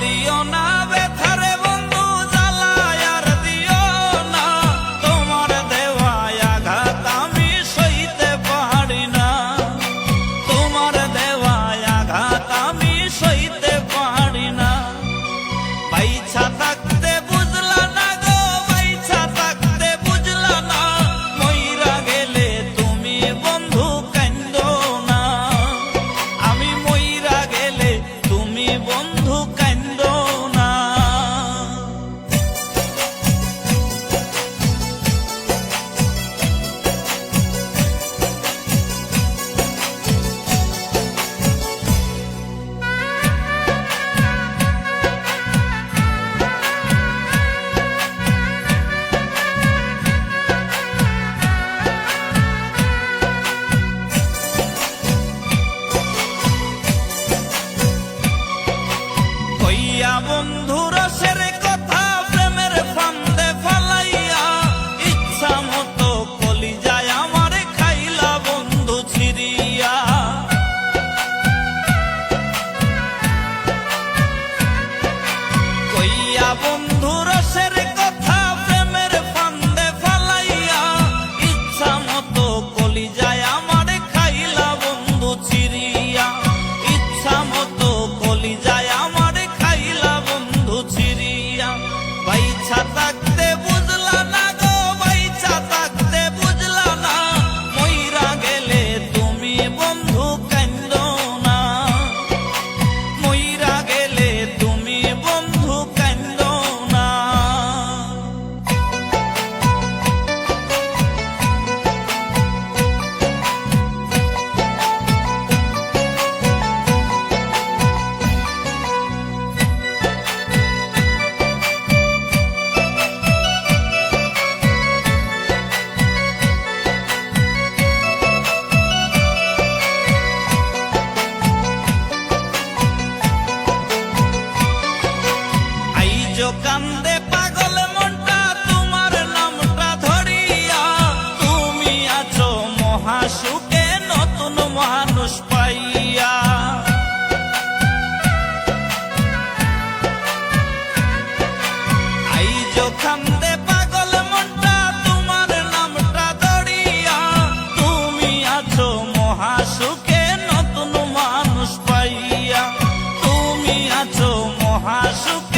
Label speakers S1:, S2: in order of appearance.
S1: দিও না ব্যথারে বন্ধু জ্বালায় আর দিও না, তোমার দেওয়া আঘাত আমি সইতে পারি না, তোমার দেওয়া আঘাত আমি সইতে পারি না। বাইছা থাকতে বুঝলা না গো, বাইছা থাকতে বুঝলা না, মইরা গেলে তুমি বন্ধু কান্দো না, আমি মইরা গেলে তুমি বন্ধু কান্দো না। কইয়া বন্ধু রসের কথা প্রেমের ফান্দে ফালাইয়া, ইচ্ছা মতো কলিজায় আমার খাইলা বন্ধু ছিড়িয়া। কইয়া বন্ধু রসের কথা প্রেমের ফান্দে ফালাইয়া, ইচ্ছা মতো কলিজায় আমার খাইলা বন্ধু ছিড়িয়া, ইচ্ছা মতো কলিজায় আমার খাইলা বন্ধু ছিড়িয়া। বাইছা থাকতে বুঝলা না গো, বাইছা থাকতে বুঝলা না, মইরা গেলে তুমি বন্ধু কান্দো না, মইরা গেলে তুমি বন্ধু কান্দো না। আইজো কান্দে পাগল মনটা তোমার নামটা ধরিয়া, তুমি আছো মহাসুখে নতুন মানুষ পাইয়া। আইজো কান্দে পাগল মনটা তোমার নামটা ধরিয়া, তুমি আছো মহাসুখে নতুন মানুষ পাইয়া, তুমি আছো মহাসুখ